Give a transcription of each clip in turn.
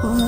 Joining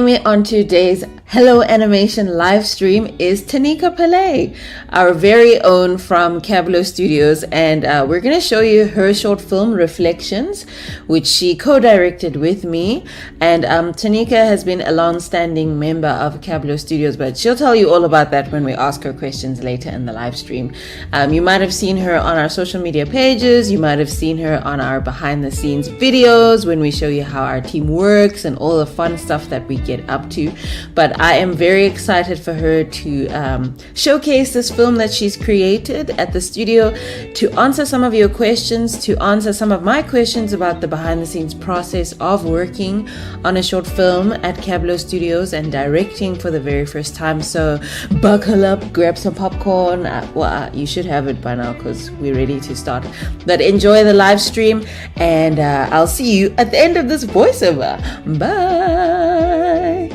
me on today's Hello Animation live stream is Tanika Pillay, our very own from Cabblow Studios, and we're going to show you her short film Reflections, which she co-directed with me. And Tanika has been a long-standing member of Cabblow Studios, but she'll tell you all about that when we ask her questions later in the live stream. You might have seen her on our social media pages, you might have seen her on our behind-the-scenes videos when we show you how our team works and all the fun stuff that we get up to. But I am very excited for her to showcase this film that she's created at the studio, to answer some of your questions, to answer some of my questions about the behind the scenes process of working on a short film at Cabblow Studios and directing for the very first time. So buckle up, grab some popcorn. You should have it by now because we're ready to start. But enjoy the live stream, and I'll see you at the end of this voiceover. Bye.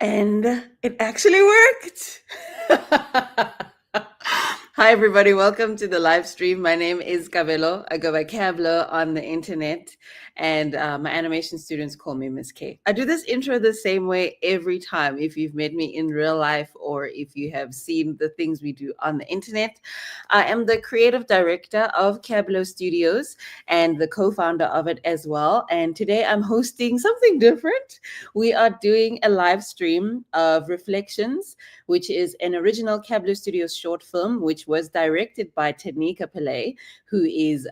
And it actually worked. Hi, everybody. Welcome to the live stream. My name is Cabblow. I go by Cabblow on the internet, and my animation students call me Miss K. I do this intro the same way every time. If you've met me in real life or if you have seen the things we do on the internet, I am the creative director of Cabblow Studios and the co-founder of it as well. And today I'm hosting something different. We are doing a live stream of Reflections, which is an original Cabblow Studios short film, which was directed by Tanika Pillay, who is,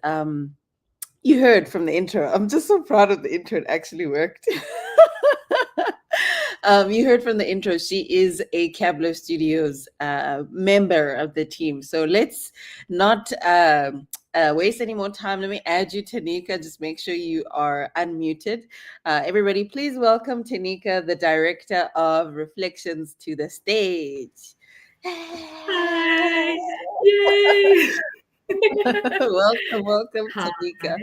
you heard from the intro. I'm just so proud of the intro. It actually worked. You heard from the intro. She is a Cabblow Studios member of the team. So let's not waste any more time. Let me add you, Tanika. Just make sure you are unmuted. Everybody, please welcome Tanika, the director of Reflections, to the stage. Hi! Yay! welcome, Tanika.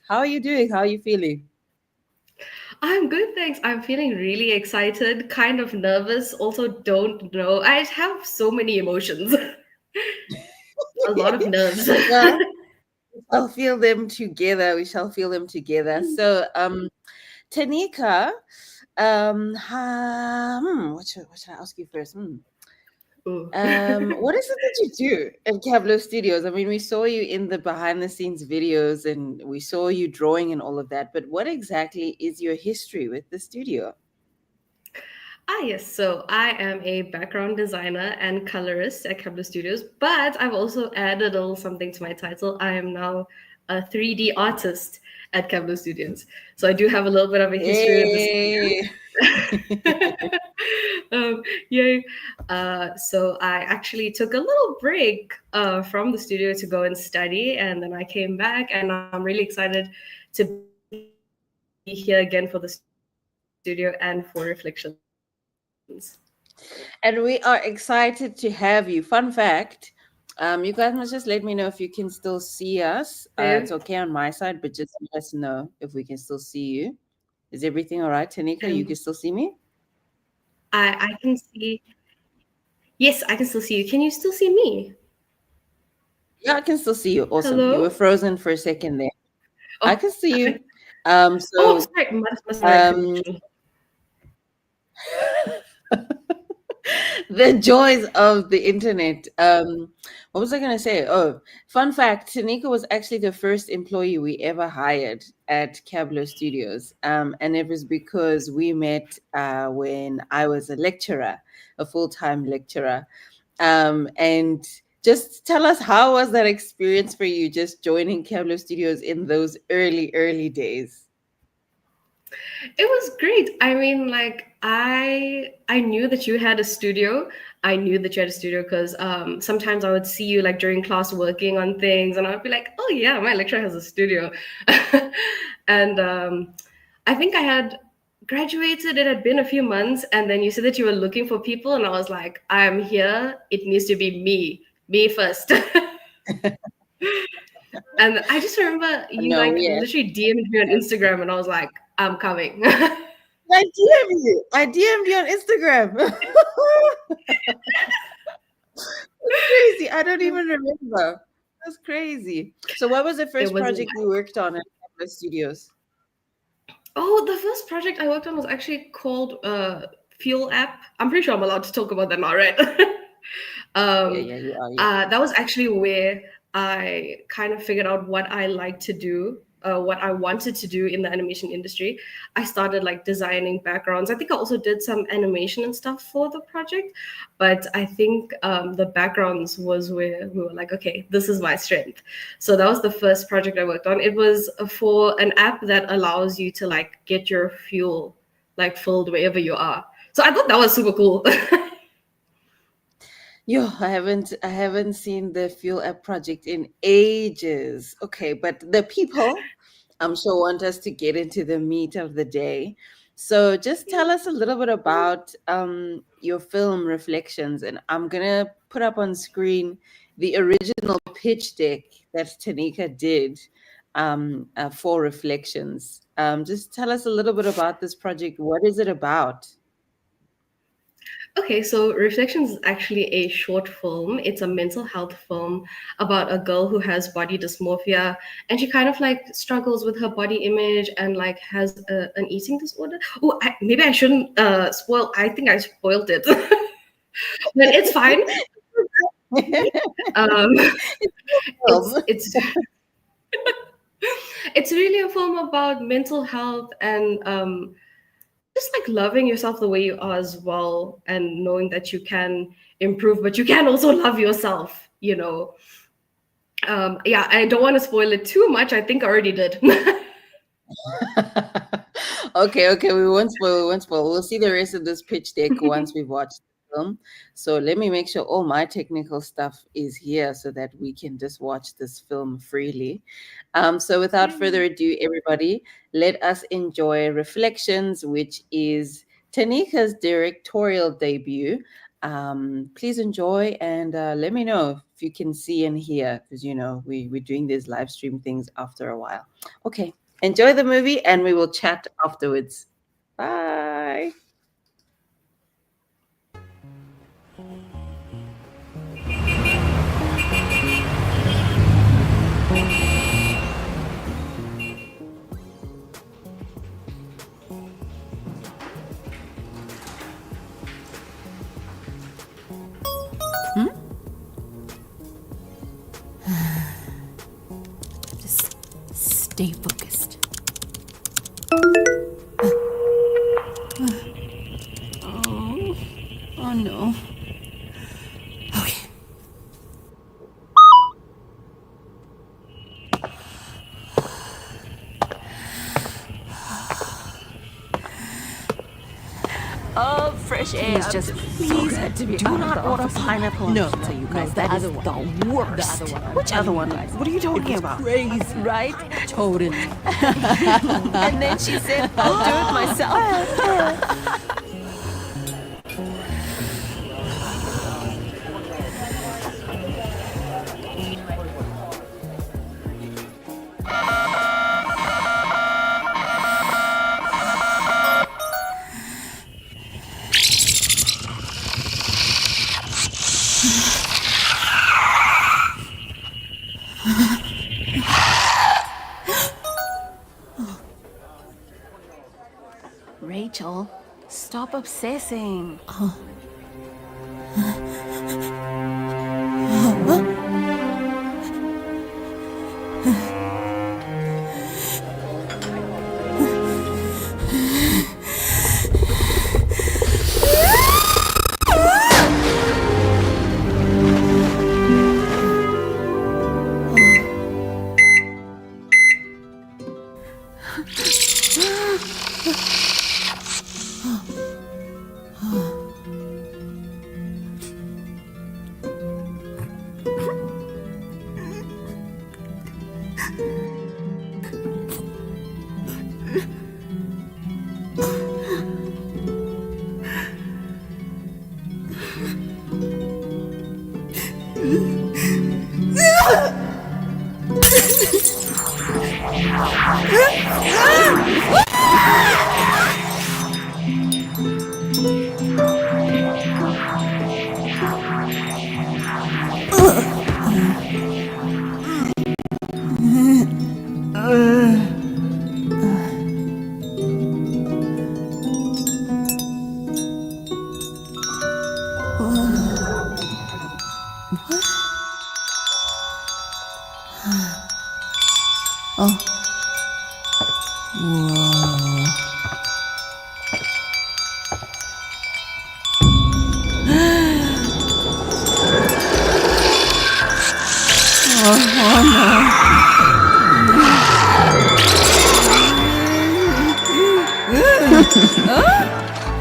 How are you doing? How are you feeling? I'm good, thanks. I'm feeling really excited, kind of nervous, also don't know. I have so many emotions, a lot of nerves. Well, I'll feel them together. We shall feel them together. So, Tanika, what should I ask you first? Ooh. What is it that you do at Cabblow Studios? I mean, we saw you in the behind the scenes videos and we saw you drawing and all of that, but what exactly is your history with the studio? Yes. So I am a background designer and colorist at Cabblow Studios, but I've also added a little something to my title. I am now a 3D artist at Cabblow Studios. So I do have a little bit of a history with the studio. Yay. So I actually took a little break from the studio to go and study, and then I came back, and I'm really excited to be here again for the studio and for Reflections. And we are excited to have you. Fun fact, you guys must just let me know if you can still see us. It's okay on my side, but just let us know if we can still see you. Is everything all right, Tanika? You can still see me? I can see. Yes, I can still see you. Can you still see me? Yeah, I can still see you. Awesome. Hello? You were frozen for a second there. Oh, I can see you. sorry. Must the joys of the internet. What was I going to say? Oh, fun fact, Tanika was actually the first employee we ever hired at Cabblow Studios. And it was because we met when I was a lecturer, a full-time lecturer. And just tell us, how was that experience for you, just joining Cabblow Studios in those early days? It was great. I mean, like I knew that you had a studio. I knew that you had a studio because sometimes I would see you like during class working on things, and I'd be like, "Oh yeah, my lecturer has a studio," and I think I had graduated. It had been a few months, and then you said that you were looking for people, and I was like, I'm here. It needs to be me first. And I just remember you No, like yeah. literally DM'd me on Instagram, and I was like, I'm coming. I DM'd you. I DM'd you on Instagram. That's crazy. I don't even remember. That's crazy. So, what was the It first was project you worked on at Cabblow Studios? Oh, the first project I worked on was actually called Fuel App. I'm pretty sure I'm allowed to talk about that now, right? Yeah, um, yeah, you are. Yeah. that was actually where I kind of figured out what I like to do, what I wanted to do in the animation industry. I started like designing backgrounds. I think I also did some animation and stuff for the project, but I think the backgrounds was where we were like, okay, this is my strength. So that was the first project I worked on. It was for an app that allows you to like get your fuel like filled wherever you are. So I thought that was super cool. Yo, I haven't seen the Fuel App project in ages. Okay, but the people, I'm sure, want us to get into the meat of the day. So just tell us a little bit about your film Reflections, and I'm gonna put up on screen the original pitch deck that Tanika did for Reflections. Just tell us a little bit about this project. What is it about? Okay, so Reflections is actually a short film. It's a mental health film about a girl who has body dysmorphia, and she kind of like struggles with her body image and like has an eating disorder. Oh, maybe I shouldn't spoil. I think I spoiled it, but it's fine. Um, it's Film. it's it's really a film about mental health and just like loving yourself the way you are as well, and knowing that you can improve, but you can also love yourself. Yeah, I don't want to spoil it too much. I think I already did. Okay, okay, we won't spoil, we won't spoil. We'll see the rest of this pitch deck once we've watched the film. So let me make sure all my technical stuff is here so that we can just watch this film freely. So without further ado, everybody, let us enjoy Reflections, which is Tanika's directorial debut. Please enjoy and let me know if you can see and hear, because we're doing these live stream things after a while. Okay, enjoy the movie and we will chat afterwards. Bye. Just stay focused. Oh, oh no. Okay. Oh, fresh air. Please do not order pineapple No, pizza, you no, guys. the That is other one. the worst. The other one. Which other one? What are you talking about? Crazy, right? Totally. And then she said, I'll do it myself. Rachel, stop obsessing.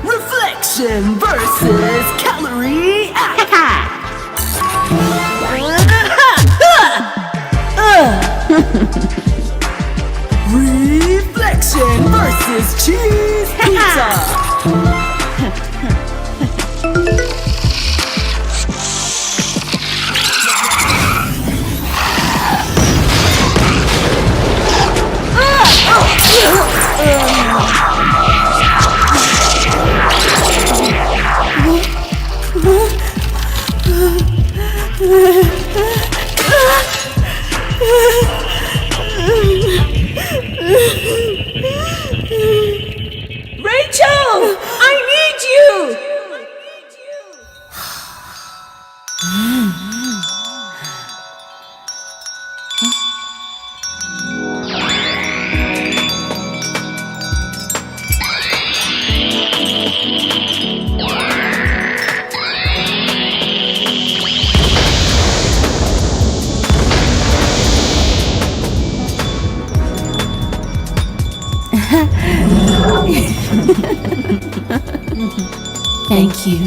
Reflection versus calorie. Reflection versus cheese pizza. Rachel, I need you. Thank you.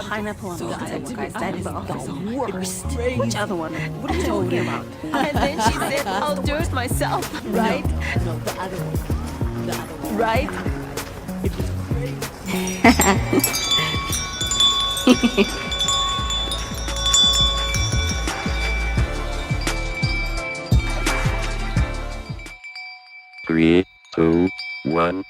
Pineapple on the guys. That is the worst. Which other one? What are you talking about? And then she said, I'll do it myself, right? No, the other one. The other one. Right? Three, two, one.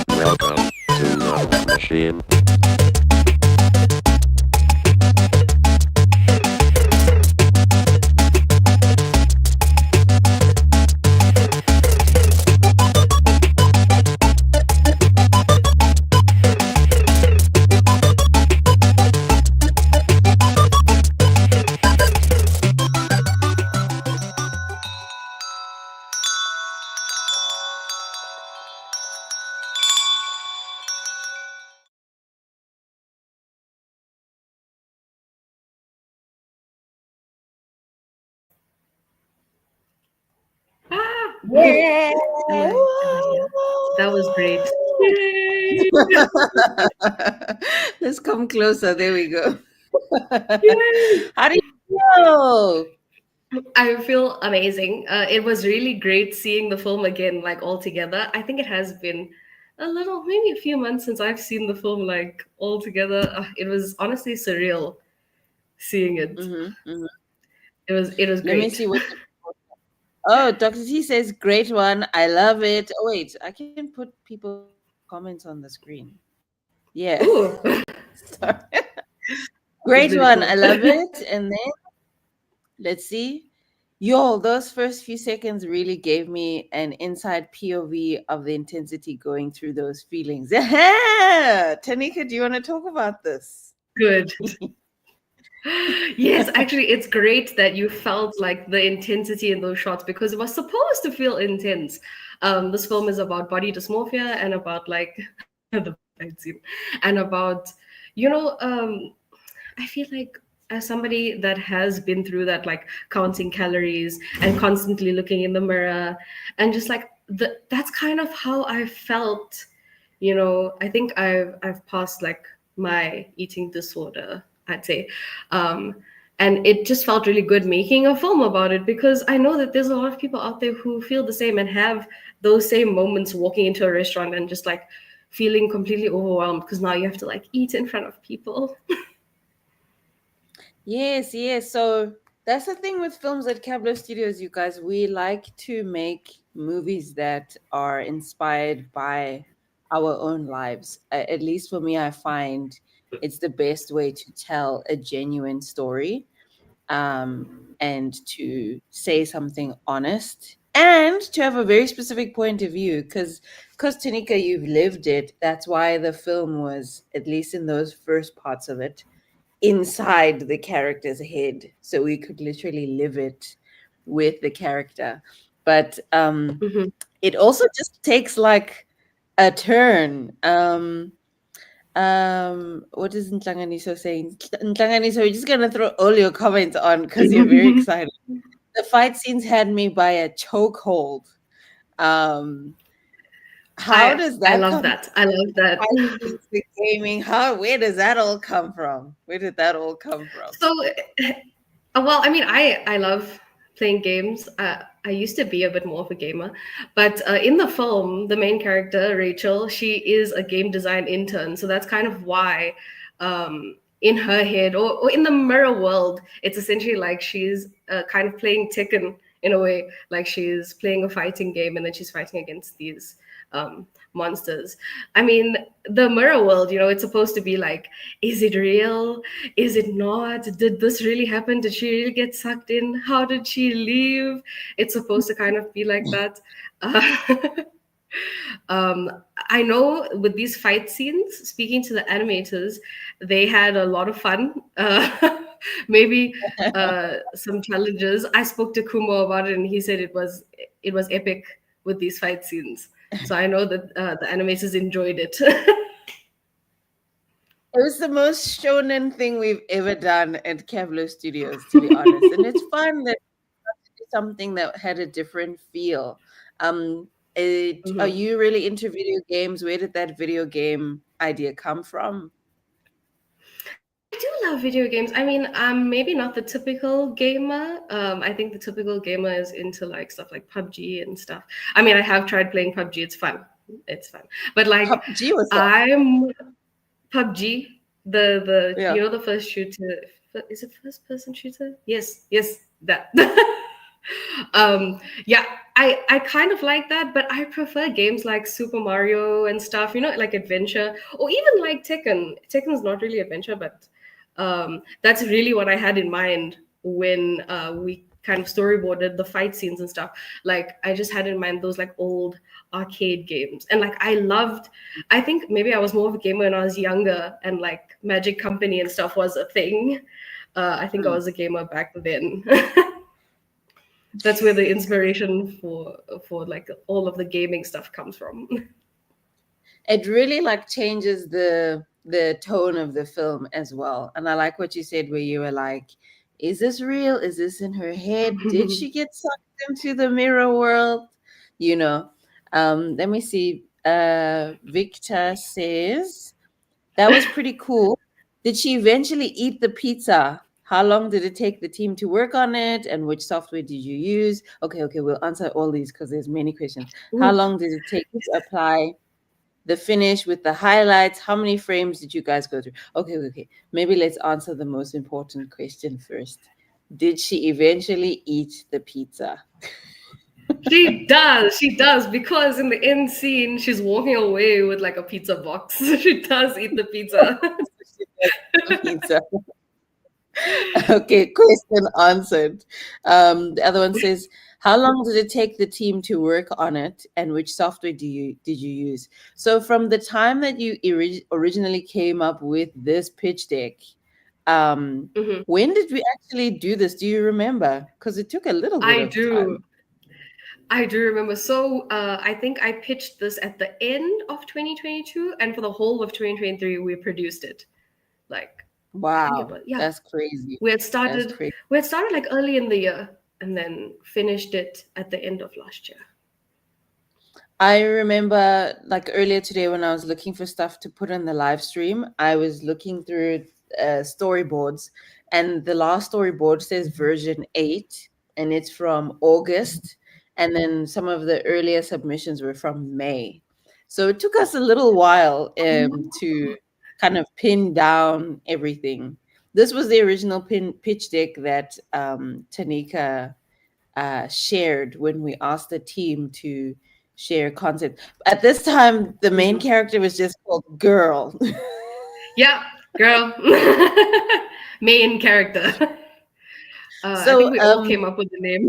Welcome to Love Machine. Yeah. That was great. Yay! Let's come closer. There we go. Yay! How do you feel? I feel amazing. It was really great seeing the film again, like all together. I think it has been maybe a few months since I've seen the film like all together. It was honestly surreal seeing it. It was Let me great. see what. Oh, Dr. T says, great one. I love it. Oh, wait, I can put people's comments on the screen. Yeah. Ooh, Sorry. it's Great really one. cool. I love it. And then let's see. Yo, those first few seconds really gave me an inside POV of the intensity going through those feelings. Tanika, do you want to talk about this? Good. Yes, actually, it's great that you felt like the intensity in those shots because it was supposed to feel intense. This film is about body dysmorphia and about like the fight scene and about, you know, I feel like as somebody that has been through that, like counting calories and constantly looking in the mirror and just like that's kind of how I felt. You know, I think I've passed like my eating disorder, I'd say. Um, and it just felt really good making a film about it, because I know that there's a lot of people out there who feel the same and have those same moments walking into a restaurant and just like feeling completely overwhelmed because now you have to like eat in front of people. Yes, yes. So that's the thing with films at Cabblow Studios, you guys. We like to make movies that are inspired by our own lives. At least for me, I find it's the best way to tell a genuine story, and to say something honest and to have a very specific point of view. Because Tanika, you've lived it. That's why the film was, at least in those first parts of it, inside the character's head, so we could literally live it with the character. But Mhm. it also just takes like a turn. What is Ntlanganiso saying? Ntlanganiso, we're just gonna throw all your comments on because you're very excited. The fight scenes had me by a chokehold. um how does I that love come? that. I love that. Fight scenes with gaming, where does that all come from? Where did that all come from? So, well, I mean, I love playing games. I used to be a bit more of a gamer, but in the film, the main character Rachel, she is a game design intern. So that's kind of why, in her head or in the mirror world, it's essentially like she's kind of playing Tekken in a way, like she's playing a fighting game and then she's fighting against these monsters. I mean, the mirror world, you know, it's supposed to be like, is it real? Is it not? Did this really happen? Did she really get sucked in? How did she leave? It's supposed to kind of be like that. Uh, I know with these fight scenes, speaking to the animators, they had a lot of fun. Maybe some challenges. I spoke to Kumo about it, and he said it was epic with these fight scenes. So I know that the animators enjoyed it. It was the most shonen thing we've ever done at Cabblow Studios, to be honest. And it's fun that something that had a different feel. Are Mhm. you really into video games? Where did that video game idea come from? I do love video games. I mean, I'm maybe not the typical gamer. I think the typical gamer is into like stuff like PUBG and stuff. I mean, I have tried playing PUBG. It's fun. It's fun. But like, PUBG was that? I'm PUBG, the Yeah. the first shooter. Is it first person shooter? Yes, yes, that. Yeah, I kind of like that, but I prefer games like Super Mario and stuff, like adventure, or even like Tekken. Tekken's not really adventure, but that's really what I had in mind when we kind of storyboarded the fight scenes and stuff. Like I just had in mind those like old arcade games, and like I think maybe I was more of a gamer when I was younger, and like Magic Company and stuff was a thing. I think I Hmm. was a gamer back then. That's where the inspiration for like all of the gaming stuff comes from. It really like changes the tone of the film as well. And I like what you said, where you were like, is this real? Is this in her head? Did she get sucked into the mirror world? You know. Let me see. Victor says that was pretty cool. Did she eventually eat the pizza? How long did it take the team to work on it? And which software did you use? Okay, okay, we'll answer all these because there's many questions. How Ooh. long did it take to apply the finish with the highlights? How many frames did you guys go through? Okay, okay. Maybe let's answer the most important question first. Did she eventually eat the pizza? She does, because in the end scene, she's walking away with like a pizza box. She does eat the pizza. She does eat the pizza. Okay, question answered. The other one says, "How long did it take the team to work on it, and which software did you use?" So, from the time that you originally came up with this pitch deck, um, Mhm. when did we actually do this? Do you remember? Because it took a little bit I of do. time. I do remember. So I think I pitched this at the end of 2022, and for the whole of 2023, we produced it. Like I think it Wow, was, yeah. that's crazy. We had That's started crazy. we had started like early in the year and then finished it at the end of last year. I remember like earlier today when I was looking for stuff to put on the live stream, I was looking through storyboards, and the last storyboard says version 8, and it's from August. And then some of the earlier submissions were from May. So it took us a little while to kind of pin down everything. This was the original pitch deck that Tanika shared when we asked the team to share concept. At this time, the main character was just called Girl. Yeah, girl. Main character. I think So, we all came up with the name.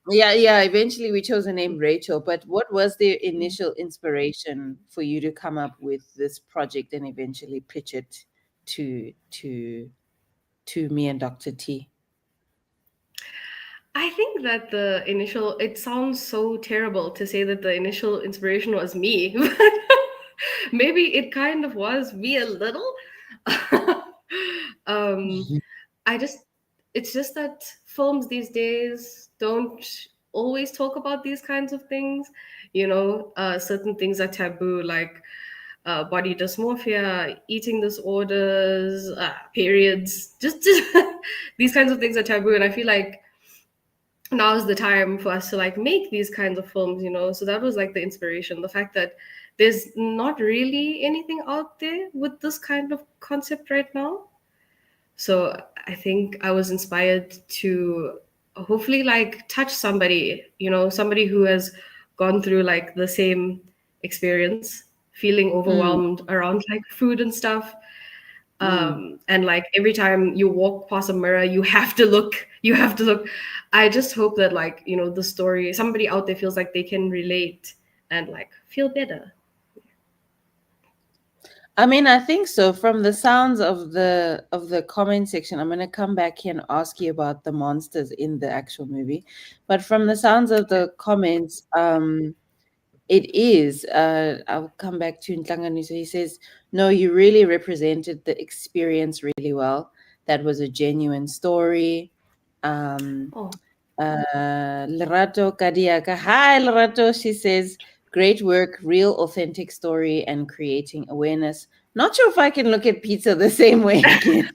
yeah, eventually we chose the name Rachel. But what was the initial inspiration for you to come up with this project and eventually pitch it to me and Dr. T? I think that it sounds so terrible to say that the initial inspiration was me, but maybe it kind of was me a little. um, I just, it's just that films these days don't always talk about these kinds of things. Certain things are taboo, like body dysmorphia, eating disorders, periods, just these kinds of things are taboo. And I feel like now is the time for us to like make these kinds of films. So that was like the inspiration, the fact that there's not really anything out there with this kind of concept right now. So I think I was inspired to hopefully like touch somebody who has gone through like the same experience, feeling Mm, overwhelmed around like food and stuff. mm. And like every time you walk past a mirror, you have to look. I just hope that the story, somebody out there feels like they can relate and like feel better. I mean, I think so. From the sounds of the comment section, I'm gonna come back here and ask you about the monsters in the actual movie. But from the sounds of the comments, it is. I'll come back to Ntlangani. So he says, "No, you really represented the experience really well. That was a genuine story." Um, Oh, Lerato Kadiaka. Hi, Lerato. She says, great work, real authentic story and creating awareness. Not sure if I can look at pizza the same way again.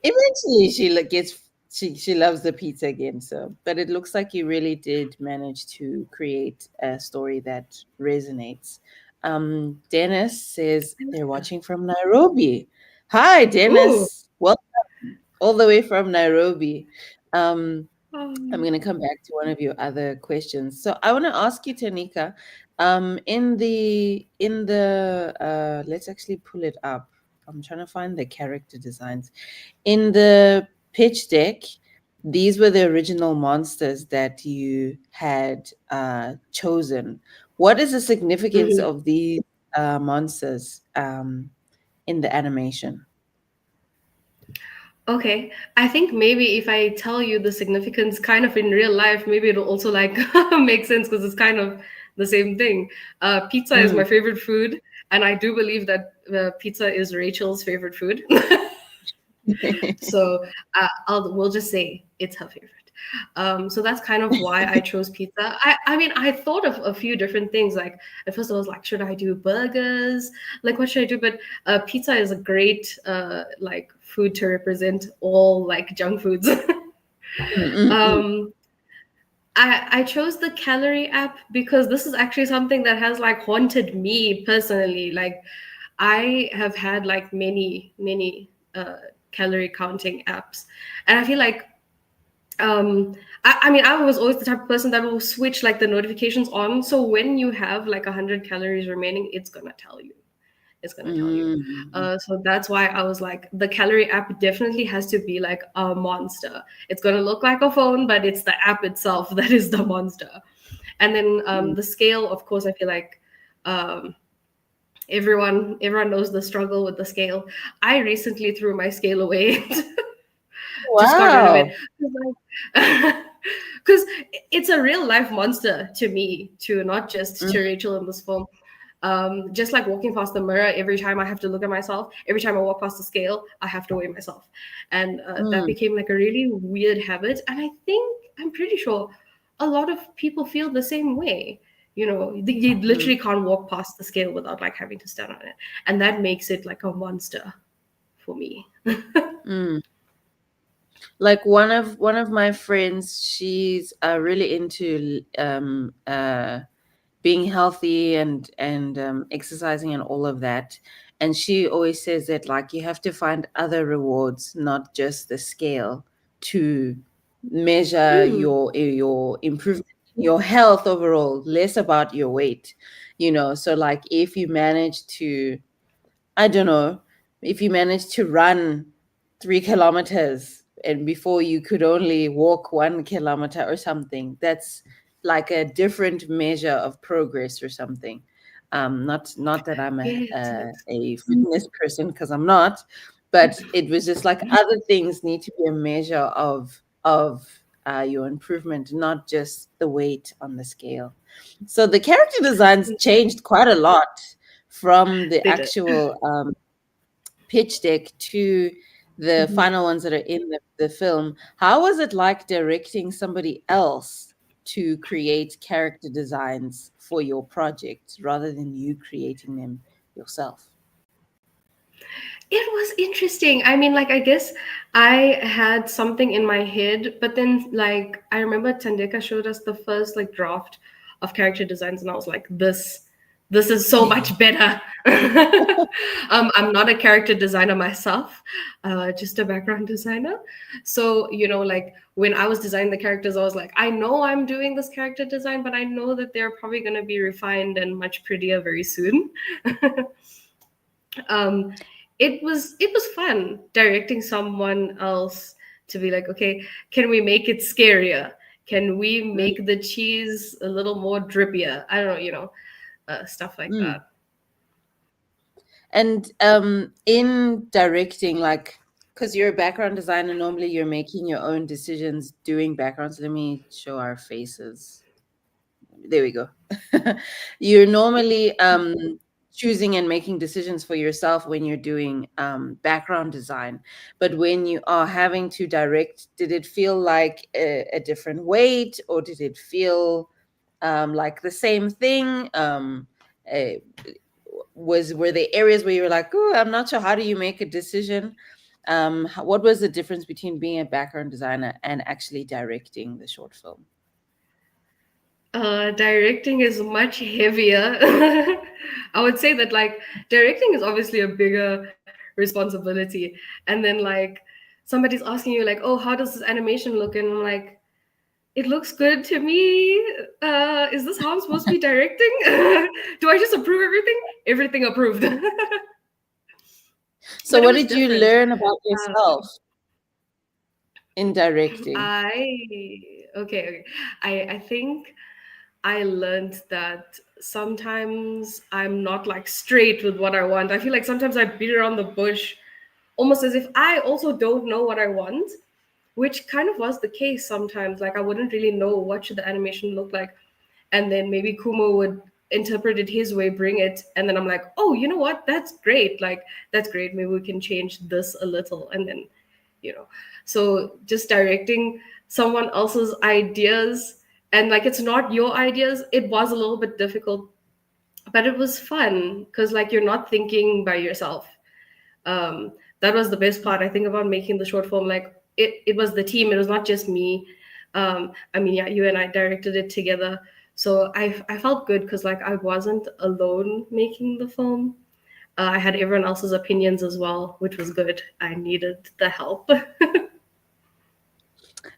Eventually she loves the pizza again. So, but it looks like you really did manage to create a story that resonates. Dennis says they're watching from Nairobi. Hi, ooh. Dennis. Welcome all the way from Nairobi. I'm Um, going to come back to one of your other questions. So I want to ask you, Tanika, in the let's actually pull it up. I'm trying to find the character designs. In the pitch deck, these were the original monsters that you had chosen. What is the significance mhm. of these monsters in the animation? Okay, I think maybe if I tell you the significance kind of in real life, maybe it'll also like make sense because it's kind of the same thing. Pizza is Mm. my favorite food, and I do believe that pizza is Rachel's favorite food. So we'll just say it's her favorite. So that's kind of why I chose pizza. I mean, I thought of a few different things. Like at first, I was like, should I do burgers? Like, what should I do? But pizza is a great like food to represent all like junk foods. Mm, mm, mm. um, I chose the calorie app because this is actually something that has like haunted me personally. Like I have had like many calorie counting apps, and I feel like I mean I was always the type of person that will switch like the notifications on, so when you have like 100 calories remaining, it's gonna tell you. Mm. So that's why I was like, the calorie app definitely has to be like a monster. It's gonna look like a phone, but it's the app itself that is the monster. And then Mm. the scale, of course, I feel like um, everyone knows the struggle with the scale. I recently threw my scale away. Just got rid of it Wow. because it's a real life monster to me too, not just Mm, to Rachel in this film. Just like walking past the mirror, every time I have to look at myself, every time I walk past the scale, I have to weigh myself, and that mm. became like a really weird habit. And I'm pretty sure a lot of people feel the same way. You literally can't walk past the scale without like having to stand on it, and that makes it like a monster for me. Mm. Like one of my friends, she's really into being healthy and exercising and all of that. And she always says that like you have to find other rewards, not just the scale, to measure Mm. your improvement, your health overall, less about your weight. So like if you manage to, I don't know, if you manage to run 3 kilometers and before you could only walk 1 kilometer or something, that's like a different measure of progress or something. Not that I'm Yes, yes. a fitness person, because I'm not, but it was just like other things need to be a measure of your improvement, not just the weight on the scale. So the character designs changed quite a lot from the They did. actual pitch deck to the Mhm. final ones that are in the film. How was it like directing somebody else to create character designs for your project rather than you creating them yourself? It was interesting. I mean, like, I guess I had something in my head, but then, like, I remember Tandika showed us the first, like, draft of character designs, and I was like, this is so much better. I'm not a character designer myself, just a background designer. So, like, when I was designing the characters, I was like, I know I'm doing this character design, but I know that they're probably going to be refined and much prettier very soon. um it was fun directing someone else to be like, okay, can we make it scarier, can we Mm, make the cheese a little more drippier, I don't know, stuff like mm. that. And in directing, like, because you're a background designer, normally you're making your own decisions doing backgrounds. Let me show our faces. There we go. You're normally choosing and making decisions for yourself when you're doing background design. But when you are having to direct, did it feel like a different weight, or did it feel like the same thing? Uh, were there areas where you were like, oh, I'm not sure, how do you make a decision? What was the difference between being a background designer and actually directing the short film? Directing is much heavier. I would say that like directing is obviously a bigger responsibility. And then like somebody's asking you like, oh, how does this animation look? And I'm like, it looks good to me. Is this how I'm supposed to be directing? Do I just approve everything? Everything approved. So But it what was did you different. learn about Uh, yourself in directing? okay. I think I learned that sometimes I'm not like straight with what I want. I feel like sometimes I beat around the bush, almost as if I also don't know what I want, which kind of was the case sometimes. Like I wouldn't really know what should the animation look like, and then maybe Kumo would interpret it his way, bring it, and then I'm like, oh, you know what? That's great. Like that's great. Maybe we can change this a little, and then you know so just directing someone else's ideas, and like it's not your ideas, it was a little bit difficult, but it was fun because like you're not thinking by yourself. That was the best part I think about making the short film. Like it was the team, it was not just me. I mean, yeah, you and I directed it together, so I felt good because like I wasn't alone making the film. I had everyone else's opinions as well, which was good. I needed the help.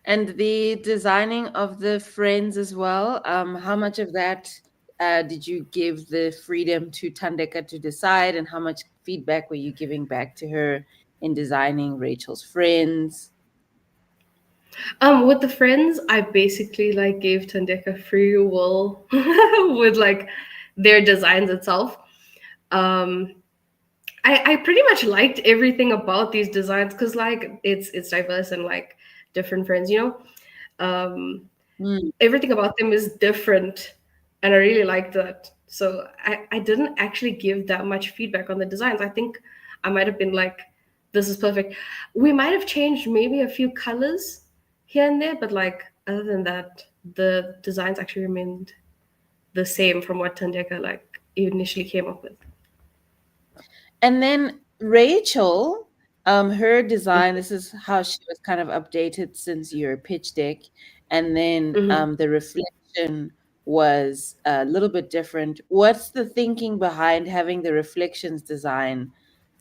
And the designing of the friends as well. How much of that did you give the freedom to Tandeka to decide, and how much feedback were you giving back to her in designing Rachel's friends? With the friends, I basically like gave Tandeka free will with like their designs itself. Um, I pretty much liked everything about these designs because like it's diverse and like different friends, Mm. everything about them is different, and I really liked that. So I didn't actually give that much feedback on the designs. I think I might have been like, this is perfect. We might have changed maybe a few colors here and there, but like other than that, the designs actually remained the same from what Tanika like initially came up with. And then Rachel, her design, this is how she was kind of updated since your pitch deck. And then Mm-hmm. the reflection was a little bit different. What's the thinking behind having the reflections design?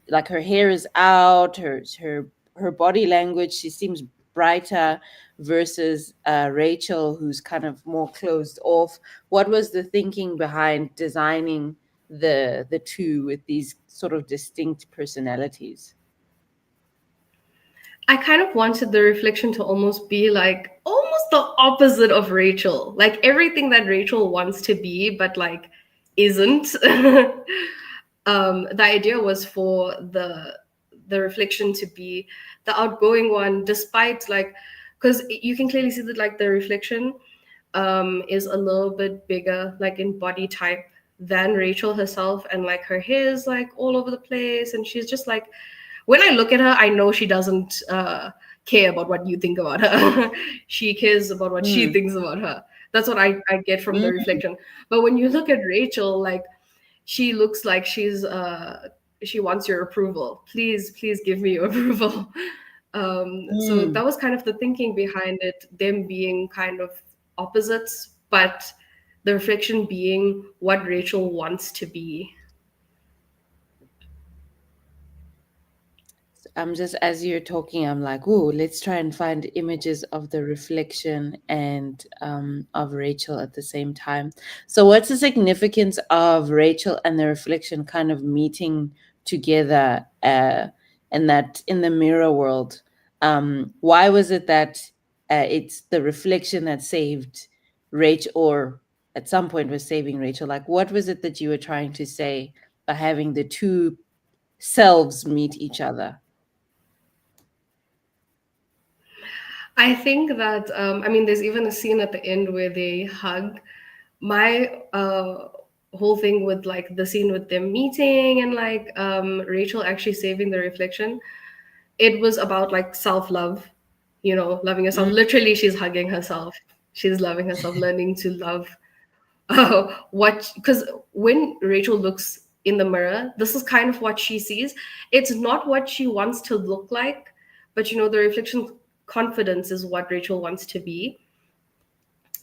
Like her hair is out, her body language, she seems brighter versus Rachel, who's kind of more closed off. What was the thinking behind designing the two with these sort of distinct personalities? I kind of wanted the reflection to almost be like almost the opposite of Rachel. Like everything that Rachel wants to be, but like isn't. The idea was for the reflection to be the outgoing one, despite like, because you can clearly see that like the reflection is a little bit bigger, like in body type than Rachel herself, and like her hair is like all over the place, and she's just like, when I look at her, I know she doesn't care about what you think about her. She cares about what she Mm, thinks about her. That's what I get from the mm, reflection. But when you look at Rachel, like she looks like she wants your approval. Please give me your approval. So mm. that was kind of the thinking behind it, them being kind of opposites, but the reflection being what Rachel wants to be. I'm just, as you're talking, I'm like, oh, let's try and find images of the reflection and of Rachel at the same time. So, what's the significance of Rachel and the reflection kind of meeting together, and that in the mirror world? Why was it that it's the reflection that saved Rachel, or at some point was saving Rachel? Like, what was it that you were trying to say by having the two selves meet each other? I think that I mean, there's even a scene at the end where they hug. My whole thing with like the scene with them meeting and like Rachel actually saving the reflection, it was about like self love, loving yourself. Literally, she's hugging herself. She's loving herself, learning to love what, because when Rachel looks in the mirror, this is kind of what she sees. It's not what she wants to look like, but the reflection confidence is what Rachel wants to be.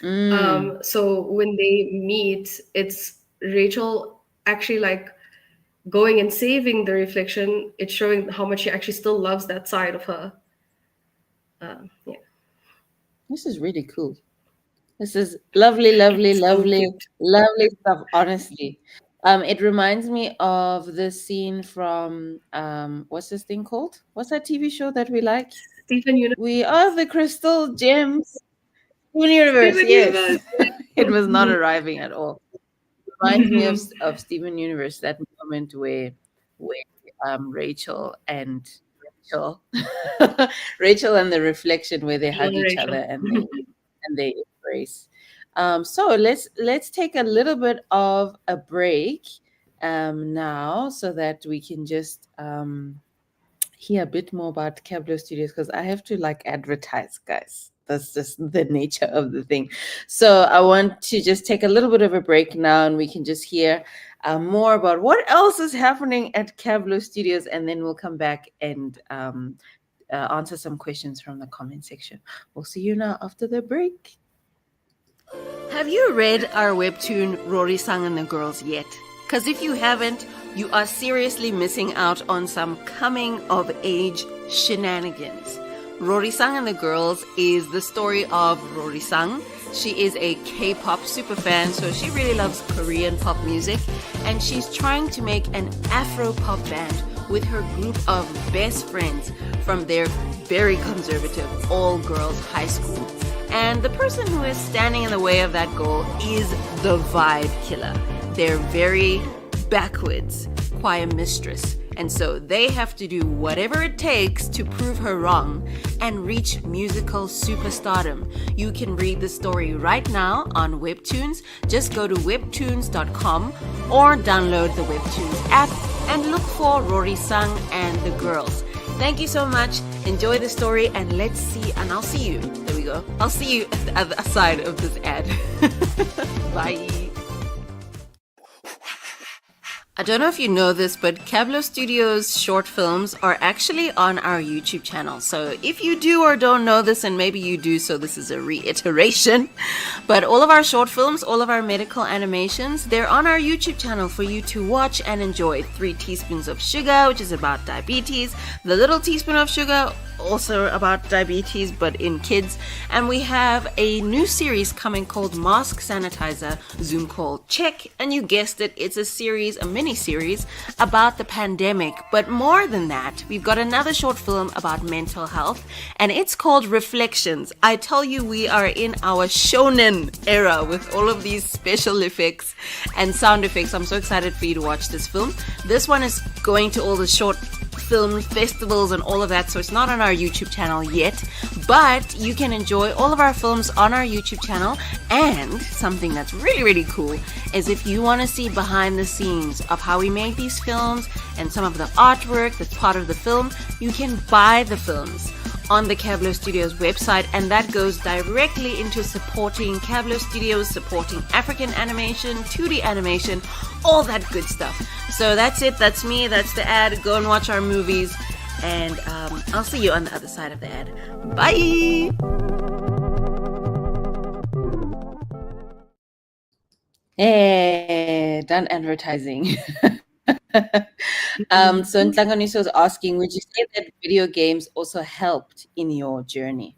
Mm. So when they meet, it's Rachel actually like going and saving the reflection. It's showing how much she actually still loves that side of her. Yeah, This is really cool. This is lovely, lovely, it's so lovely, cute. lovely stuff, honestly. It reminds me of the scene from what's this thing called? What's that TV show that we like? Stephen Universe. We are the crystal gems. Steven Universe, Steven yes. Universe. It was not arriving at all. Reminds me of Steven Universe, that moment where Rachel and Rachel Rachel and the reflection, where they hug each other Rachel. and they embrace. So let's take a little bit of a break now, so that we can just hear a bit more about Cabblow Studios, because I have to like advertise, guys. That's just the nature of the thing. So I want to just take a little bit of a break now, and we can just hear more about what else is happening at Cabblow Studios, and then we'll come back and answer some questions from the comment section. We'll see you now after the break. Have you read our webtoon Rory Sang and the Girls yet? Because if you haven't, you are seriously missing out on some coming of age shenanigans. Rory Sang and the Girls is the story of Rory Sang. She is a K-pop superfan, so she really loves Korean pop music, and she's trying to make an Afro-pop band with her group of best friends from their very conservative all-girls high school. And the person who is standing in the way of that goal is the vibe killer. They're very backwards choir mistress. And so they have to do whatever it takes to prove her wrong and reach musical superstardom. You can read the story right now on Webtoons. Just go to webtoons.com or download the Webtoons app and look for Rory Sang and the Girls. Thank you so much. Enjoy the story, and let's see, and I'll see you. There we go. I'll see you at the other side of this ad. Bye. I don't know if you know this, but Cabblow Studios short films are actually on our YouTube channel. So if you do or don't know this, and maybe you do, so this is a reiteration, but all of our short films, all of our medical animations, they're on our YouTube channel for you to watch and enjoy. 3 teaspoons of sugar, which is about diabetes. The little teaspoon of sugar, also about diabetes, but in kids. And we have a new series coming called Mask Sanitizer Zoom Call Check. And you guessed it, it's a series, a mini series about the pandemic. But more than that, we've got another short film about mental health, and it's called Reflections. I tell you, we are in our shonen era with all of these special effects and sound effects. I'm so excited for you to watch this film. This one is going to all the short film festivals and all of that, so it's not on our YouTube channel yet, but you can enjoy all of our films on our YouTube channel. And something that's really, really cool is if you want to see behind the scenes of how we made these films and some of the artwork that's part of the film, you can buy the films on the Cabblow Studios website, and that goes directly into supporting Cabblow Studios, supporting African animation, 2D animation, all that good stuff. So that's it, that's me, that's the ad. Go and watch our movies, and I'll see you on the other side of the ad. Bye! Hey, done advertising. So Ntlanganiso was asking, would you say that video games also helped in your journey?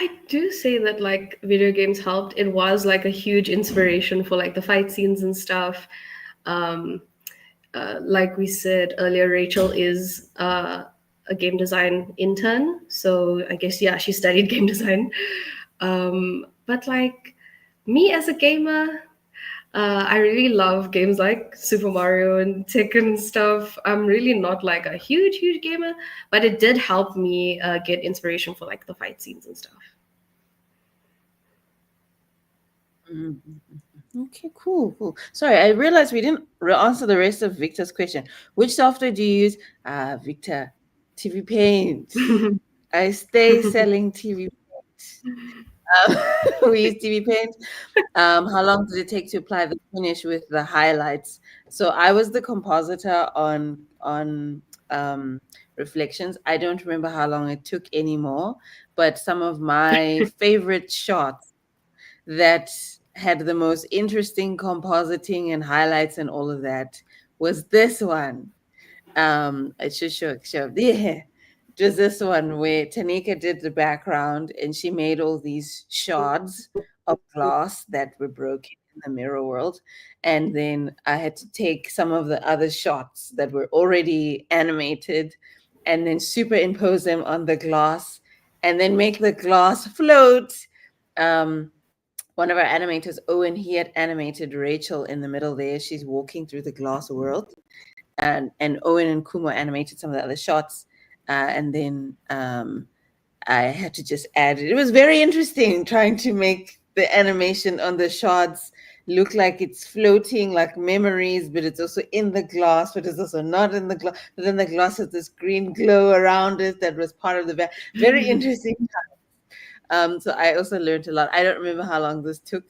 I do say that like video games helped. It was like a huge inspiration for like the fight scenes and stuff. Like we said earlier, Rachel is a game design intern, so I guess she studied game design. But like me as a gamer, I really love games like Super Mario and Tekken and stuff. I'm really not like a huge gamer, but it did help me get inspiration for like the fight scenes and stuff. Okay, cool. Sorry, I realized we didn't answer the rest of Victor's question. Which software do you use? Victor, TV Paint. I stay selling TV Paint. We use TV Paint. How long did it take to apply the finish with the highlights? So I was the compositor on Reflections. I don't remember how long it took anymore, but some of my favorite shots that had the most interesting compositing and highlights and all of that was this one. I should show. Yeah. It was this one where Tanika did the background and she made all these shards of glass that were broken in the mirror world. And then I had to take some of the other shots that were already animated and then superimpose them on the glass and then make the glass float. One of our animators, Owen, he had animated Rachel in the middle there. She's walking through the glass world. And Owen and Kumo animated some of the other shots. And then I had to just add it. It was very interesting trying to make the animation on the shards look like it's floating like memories, but it's also in the glass, but it's also not in the glass. But then the glass has this green glow around it that was part of the very interesting time. So I also learned a lot. I don't remember how long this took.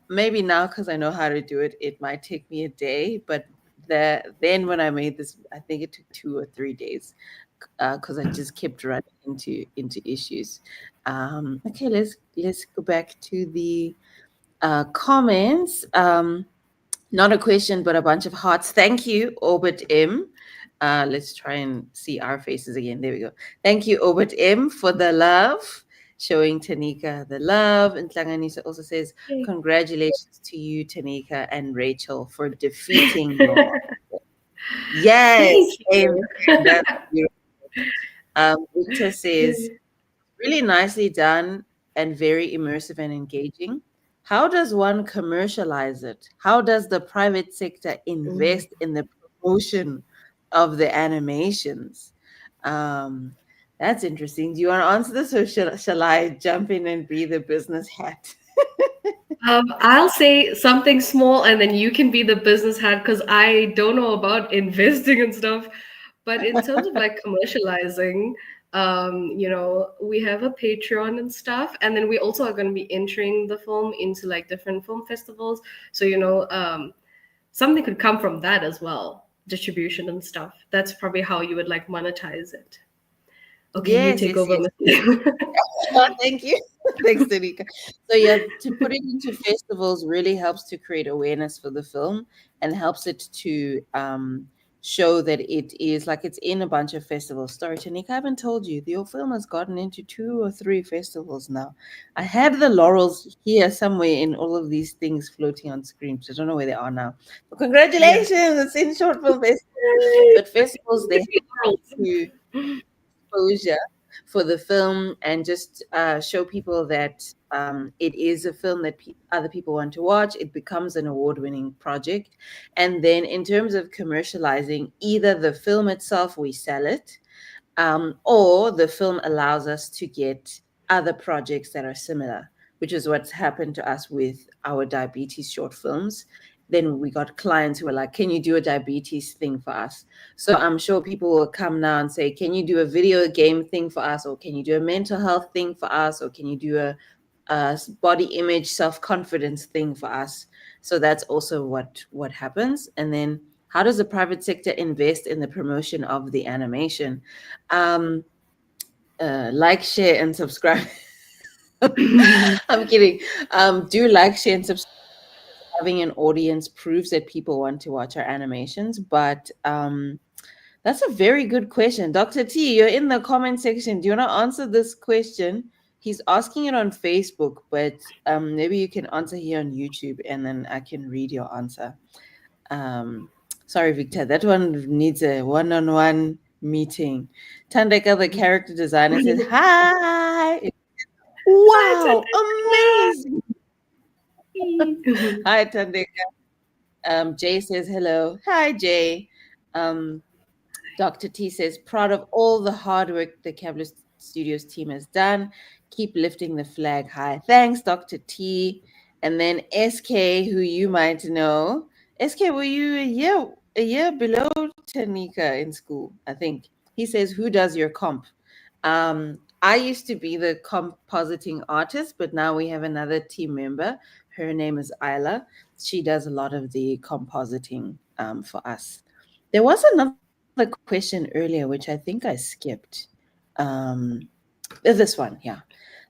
Maybe now, because I know how to do it, it might take me a day, but then when I made this, I think it took 2 or 3 days because I just kept running into issues. Okay, let's go back to the comments. Not a question, but a bunch of hearts. Thank you, Orbit M. Let's try and see our faces again. There we go. Thank you, Orbit M, for the love. Showing Tanika the love. And Tlanganisa also says, congratulations to you, Tanika and Rachel, for defeating your Yes. That's beautiful. Victor says, really nicely done and very immersive and engaging. How does one commercialize it? How does the private sector invest in the promotion of the animations? That's interesting. Do you want to answer this, or shall I jump in and be the business hat? I'll say something small and then you can be the business head because I don't know about investing and stuff. But in terms of like commercializing, we have a Patreon and stuff. And then we also are going to be entering the film into like different film festivals. So, something could come from that as well, distribution and stuff. That's probably how you would like monetize it. Okay, you Yes, take yes, over, yes. Mr. Thank you. Thanks, Tanika. So yeah, to put it into festivals really helps to create awareness for the film and helps it to show that it is like it's in a bunch of festivals. Sorry, Tanika, I haven't told you. Your film has gotten into 2 or 3 festivals now. I had the laurels here somewhere in all of these things floating on screens. I don't know where they are now. But Yeah. congratulations, it's in short film festival. But festivals they help to exposure for the film and just show people that it is a film that other people want to watch. It becomes an award-winning project. And then in terms of commercializing, either the film itself, we sell it, or the film allows us to get other projects that are similar, which is what's happened to us with our diabetes short films. Then we got clients who were like, can you do a diabetes thing for us? So I'm sure people will come now and say, can you do a video game thing for us? Or can you do a mental health thing for us? Or can you do a body image, self-confidence thing for us? So that's also what happens. And then how does the private sector invest in the promotion of the animation? Um, like, share, and subscribe. I'm kidding. Do like, share, and subscribe. Having an audience proves that people want to watch our animations. But that's a very good question. Dr. T, you're in the comment section. Do you want to answer this question? He's asking it on Facebook, but maybe you can answer here on YouTube and then I can read your answer. Sorry, Victor, that one needs a one-on-one meeting. Tandeka, the character designer, says, hi. Wow, amazing. Hi, Tandeka. Jay says hello. Hi, Jay. Dr. T says, proud of all the hard work the Cabblow Studios team has done. Keep lifting the flag high. Thanks, Dr. T. And then SK, who you might know. SK, were you a year below Tanika in school? I think. He says, who does your comp? I used to be the compositing artist, but now we have another team member. Her name is Isla. She does a lot of the compositing for us. There was another question earlier, which I think I skipped. This one, yeah.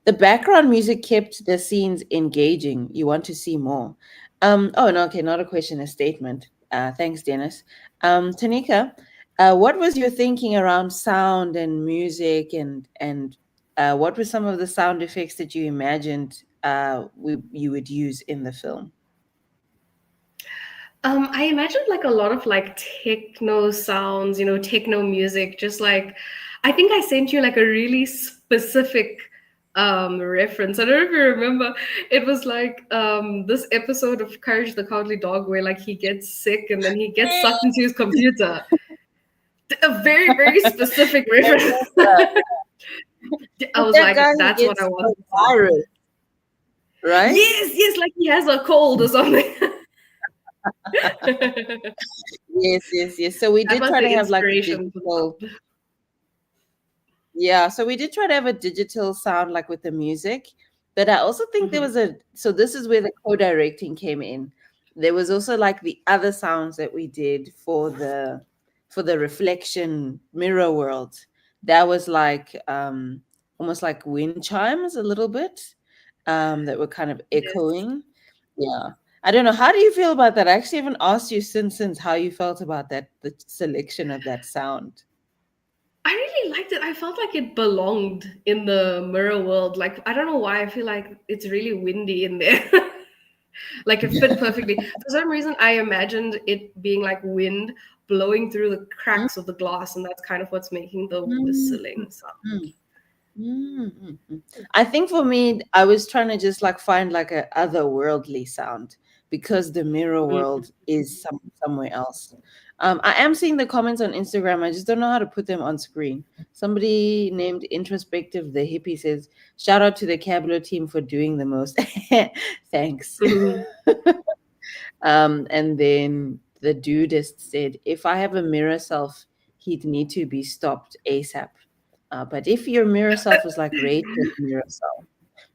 The background music kept the scenes engaging. You want to see more. Oh, no, okay, not a question, a statement. Thanks, Dennis. Tanika, what was your thinking around sound and music and what were some of the sound effects that you imagined you would use in the film? I imagined like a lot of like techno sounds, techno music, just like I think I sent you like a really specific reference. I don't know if you remember. It was like this episode of Courage the Cowardly Dog where like he gets sick and then he gets sucked into his computer. A very, very specific reference. I was That like, guy who that's what gets I want. virus, right? Yes, like he has a cold or something. Yes. So we That did was try the to have like a inspiration for digital, that. yeah. So we did try to have a digital sound like with the music, but I also think there was so this is where the co-directing came in. There was also like the other sounds that we did for the reflection mirror world. That was like almost like wind chimes a little bit, that were kind of Yes. echoing. Yeah. I don't know. How do you feel about that? I actually haven't asked you since how you felt about that, the selection of that sound. I really liked it. I felt like it belonged in the mirror world. Like, I don't know why I feel like it's really windy in there. Like, it fit perfectly. For some reason, I imagined it being like wind blowing through the Mm, cracks of the glass, and that's kind of what's making the mm, whistling sound. mm, I think for me, I was trying to just like find like a otherworldly sound because the mirror world is somewhere else. I am seeing the comments on Instagram. I just don't know how to put them on screen. Somebody named Introspective the Hippie says, "Shout out to the Cabblow team for doing the most." Thanks. Mhm. And then the dudist said, "If I have a mirror self, he'd need to be stopped ASAP. But if your mirror self was like Rachel's mirror self,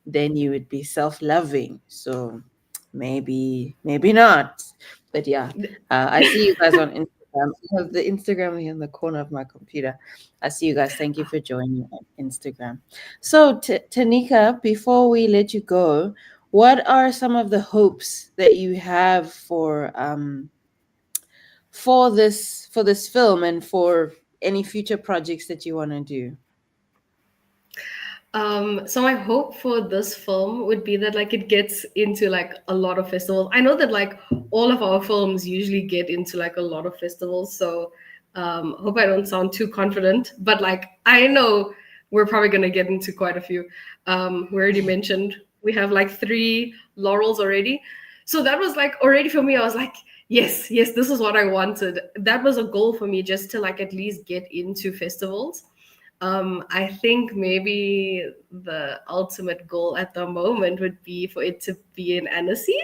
then you would be self-loving. So maybe not. But yeah, I see you guys on Instagram. I have the Instagram here in the corner of my computer. I see you guys. Thank you for joining on Instagram. So, Tanika, before we let you go, what are some of the hopes that you have for this film and for any future projects that you want to do? So my hope for this film would be that like it gets into like a lot of festivals. I know that like all of our films usually get into like a lot of festivals. So hope I don't sound too confident, but like I know we're probably gonna get into quite a few. We already mentioned we have like 3 laurels already. So that was like already for me, I was like, yes, yes, this is what I wanted. That was a goal for me just to like at least get into festivals. I think maybe the ultimate goal at the moment would be for it to be in Annecy.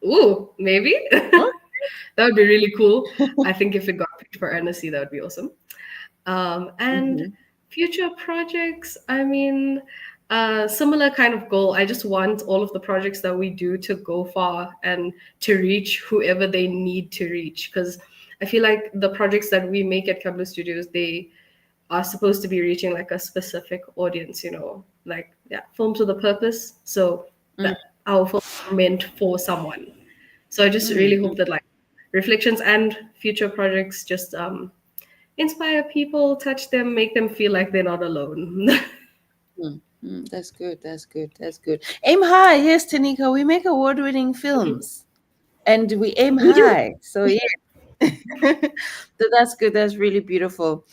Ooh, maybe. Huh? That would be really cool. I think if it got picked for Annecy, that would be awesome. And Mhm. future projects, I mean, similar kind of goal. I just want all of the projects that we do to go far and to reach whoever they need to reach. Because I feel like the projects that we make at Cabblow Studios, they are supposed to be reaching like a specific audience, like yeah, films with a purpose. So Mm, that our films are meant for someone. So I just really mm, hope mm, that like reflections and future projects just inspire people, touch them, make them feel like they're not alone. That's good. That's good. That's good. Aim high. Yes, Tanika. We make award-winning films, and we aim We do. high. So yeah. So that's good. That's really beautiful.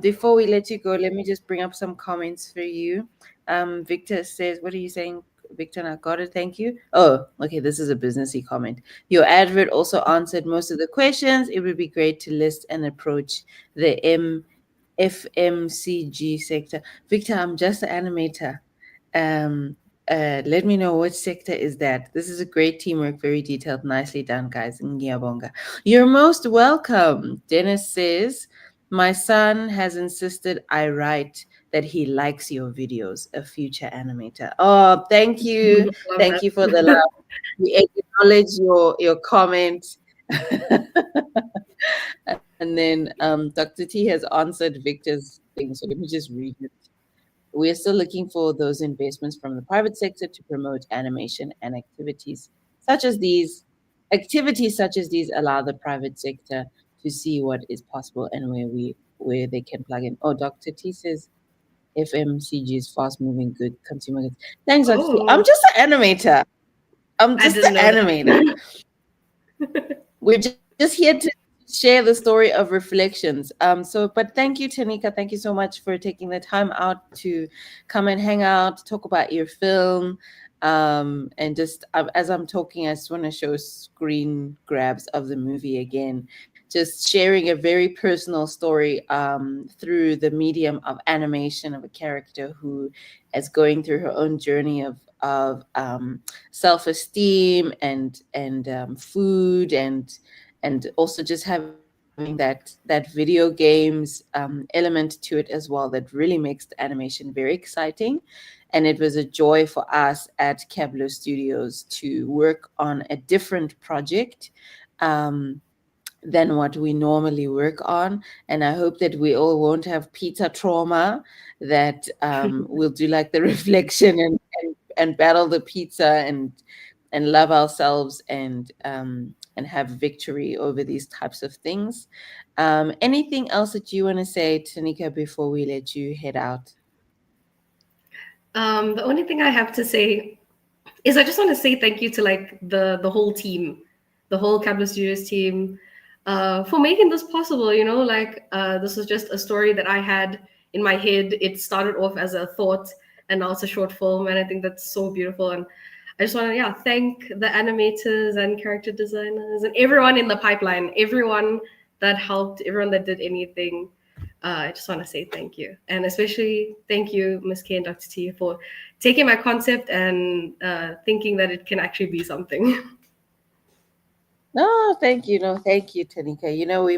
Before we let you go, let me just bring up some comments for you. Victor says, "What are you saying, Victor? I got it. Thank you." Oh, okay. This is a businessy comment. Your advert also answered most of the questions. It would be great to list and approach the FMCG sector. Victor, I'm just an animator. Um, let me know which sector is that. This is a great teamwork, very detailed, nicely done, guys. Ngiyabonga. You're most welcome. Dennis says, "My son has insisted I write that he likes your videos, a future animator." Oh, thank you. Love Thank you for the that. love. We acknowledge your comment. And then Dr. T has answered Victor's thing. So let me just read it. "We are still looking for those investments from the private sector to promote animation and such as these. Activities such as these allow the private sector to see what is possible and where they can plug in." Oh, Dr. T says FMCG is fast moving good consumer goods. Thanks, Dr. T. I'm Oh, just an animator. I'm I just didn't an know animator. that. We're just here to share the story of reflections. But thank you, Tanika. Thank you so much for taking the time out to come and hang out, talk about your film. And just as I'm talking, I just want to show screen grabs of the movie again, just sharing a very personal story through the medium of animation of a character who is going through her own journey of self-esteem and food and also just having that video games element to it as well that really makes the animation very exciting. And it was a joy for us at Cabblow Studios to work on a different project um, than what we normally work on. And I hope that we all won't have pizza trauma, that we'll do like the reflection and battle the pizza and love ourselves and have victory over these types of things. Anything else that you want to say, Tanika, before we let you head out? The only thing I have to say is I just want to say thank you to like the whole team, the whole Cabblow Studios team, for making this possible. Like this was just a story that I had in my head. It started off as a thought, and now it's a short film, and I think that's so beautiful. And I just want to, yeah, thank the animators and character designers and everyone in the pipeline, everyone that helped, everyone that did anything. I just want to say thank you. And especially thank you, Ms. K and Dr. T, for taking my concept and thinking that it can actually be something. No, thank you. No, thank you, Tanika. We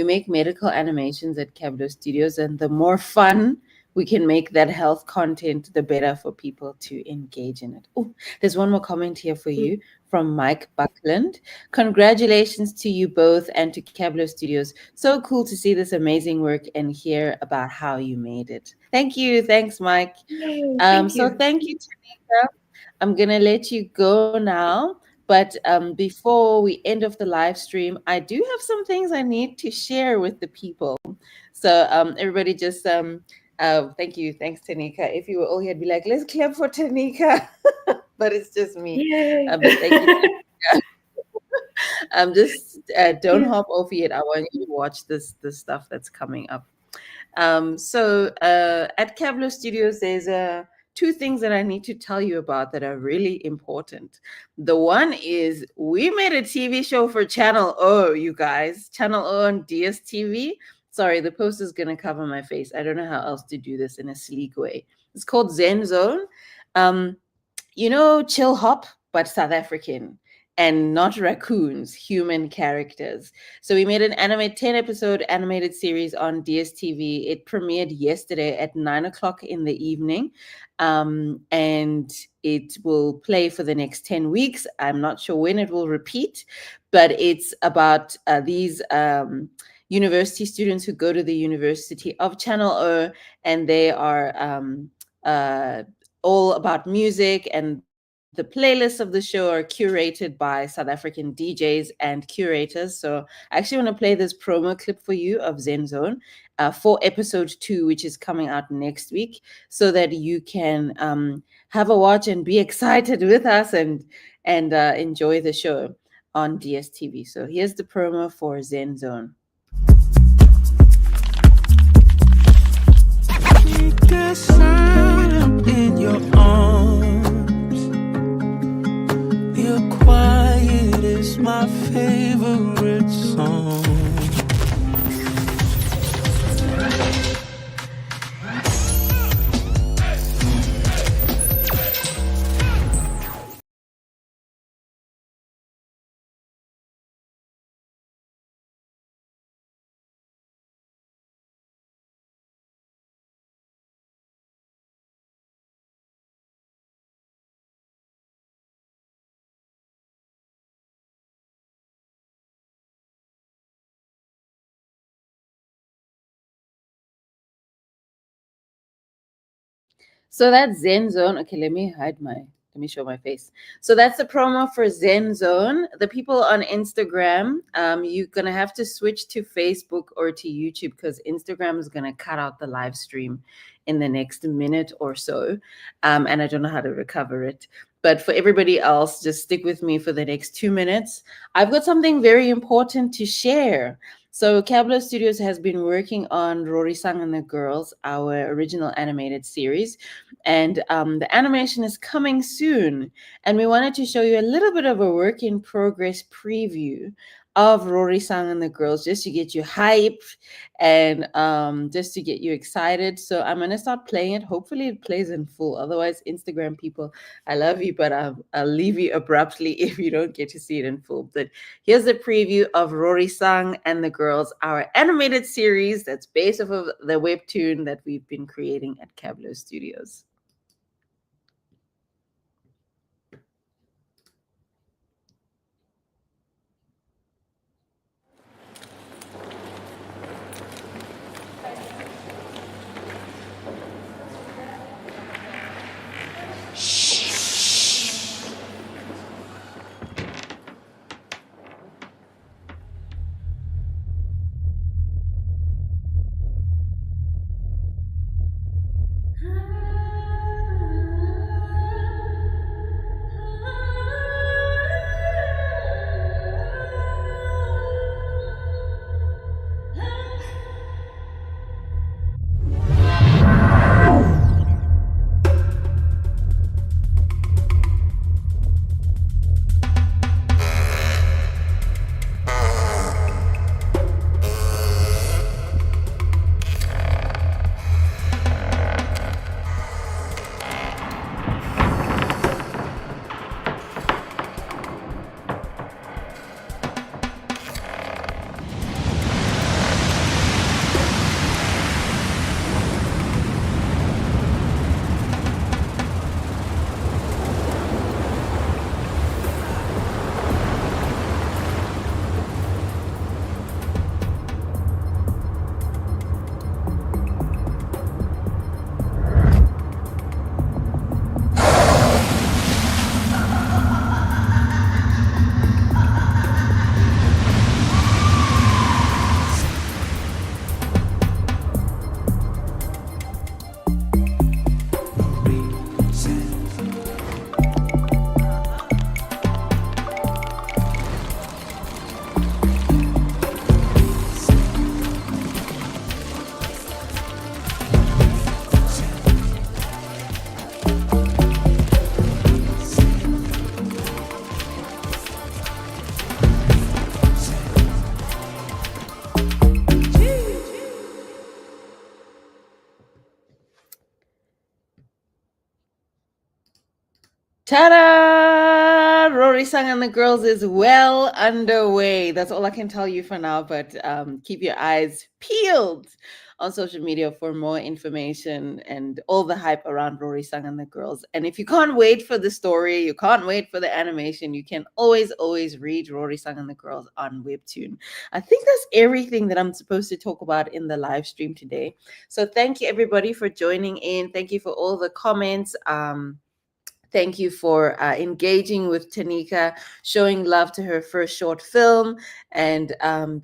make medical animations at Cabblow Studios, and the more fun we can make that health content, the better for people to engage in it. Oh, there's one more comment here for you from Mike Buckland. Congratulations to you both and to Cabblow Studios. So cool to see this amazing work and hear about how you made it. Thank you. Thanks, Mike. Yay, thank So you. thank you, Tanika. I'm gonna let you go now. But before we end off the live stream, I do have some things I need to share with the people. So everybody just thank you. Thanks, Tanika. If you were all here, I'd be like, let's clap for Tanika. But it's just me. Yay. But thank you, Tanika. Just don't Yeah. hop off yet. I want you to watch this stuff that's coming up. At Cabblow Studios, there's two things that I need to tell you about that are really important. The one is we made a TV show for Channel O, you guys. Channel O on DSTV. Sorry, the poster's going to cover my face. I don't know how else to do this in a sleek way. It's called Zen Zone. Chill Hop, but South African and not raccoons, human characters. So we made an 10 episode animated series on DSTV. It premiered yesterday at 9 o'clock in the evening. And it will play for the next 10 weeks. I'm not sure when it will repeat, but it's about these university students who go to the University of Channel O, and they are all about music, and the playlists of the show are curated by South African DJs and curators. So I actually want to play this promo clip for you of Zen Zone for episode 2, which is coming out next week, so that you can have a watch and be excited with us and enjoy the show on DSTV. So here's the promo for Zen Zone. In your arms, your quiet is my favorite song. So that's Zen Zone. Okay, let me show my face. So that's the promo for Zen Zone. The people on Instagram, you're gonna have to switch to Facebook or to YouTube because Instagram is gonna cut out the live stream in the next minute or so. And I don't know how to recover it. But for everybody else, just stick with me for the next 2 minutes. I've got something very important to share. So Cabblow Studios has been working on Rory Sang and the Girls, our original animated series, and the animation is coming soon. And we wanted to show you a little bit of a work in progress preview of Rory Sang and the Girls, just to get you hyped and just to get you excited. So I'm going to start playing it. Hopefully it plays in full. Otherwise, Instagram people, I love you, but I'll leave you abruptly if you don't get to see it in full. But here's a preview of Rory Sang and the Girls, our animated series that's based off of the webtoon that we've been creating at Cabblow Studios. Ta-da! Rory Sang and the Girls is well underway. That's all I can tell you for now, but keep your eyes peeled on social media for more information and all the hype around Rory Sang and the Girls. And if you can't wait for the story, you can't wait for the animation, you can always read Rory Sang and the Girls on Webtoon. I think that's everything that I'm supposed to talk about in the live stream today. So thank you everybody for joining in. Thank you for all the comments. Thank you for engaging with Tanika, showing love to her first short film, and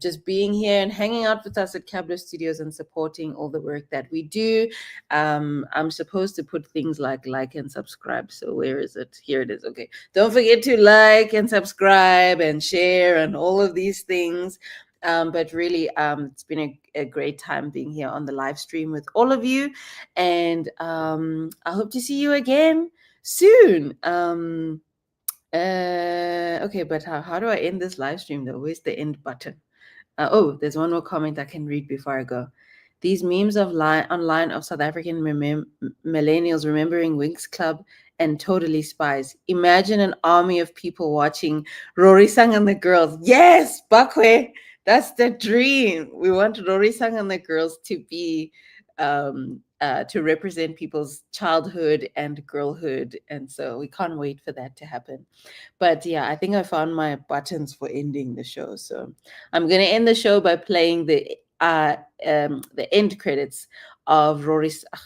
just being here and hanging out with us at Cabblow Studios and supporting all the work that we do. I'm supposed to put things like and subscribe. So where is it? Here it is. Okay. Don't forget to like and subscribe and share and all of these things. But really, it's been a great time being here on the live stream with all of you. And I hope to see you again soon. Okay, but how do I end this live stream though? Where's the end button? Oh, there's one more comment I can read before I go. These memes online of South African millennials remembering Winx Club and Totally Spies. Imagine an army of people watching Rory Sang and the Girls. Yes, Bakwe, that's the dream. We want Rory Sang and the Girls to be to represent people's childhood and girlhood, and so we can't wait for that to happen. But yeah, I think I found my buttons for ending the show, so I'm gonna end the show by playing the end credits of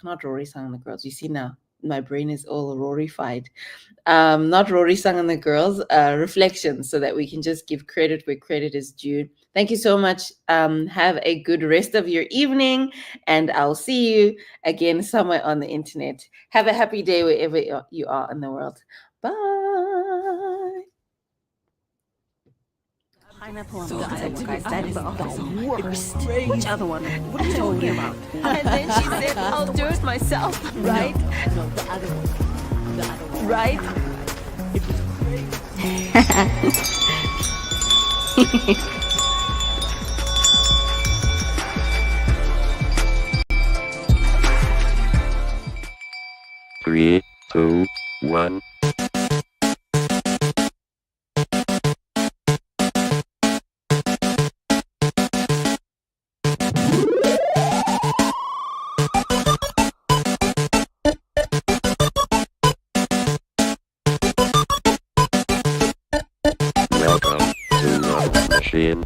not Rory Sang and the Girls. You see now, my brain is all Rory-fied. Not Rory Sang and the Girls, Reflections, so that we can just give credit where credit is due. Thank you so much. Have a good rest of your evening, and I'll see you again somewhere on the internet. Have a happy day wherever you are in the world. Bye. Pineapple on the other guys. That is the worst. Which other one? What are you talking about? And then she said, I'll do it myself, right? No, the other one. The other one. Right? Three, two, one. Welcome to the machine.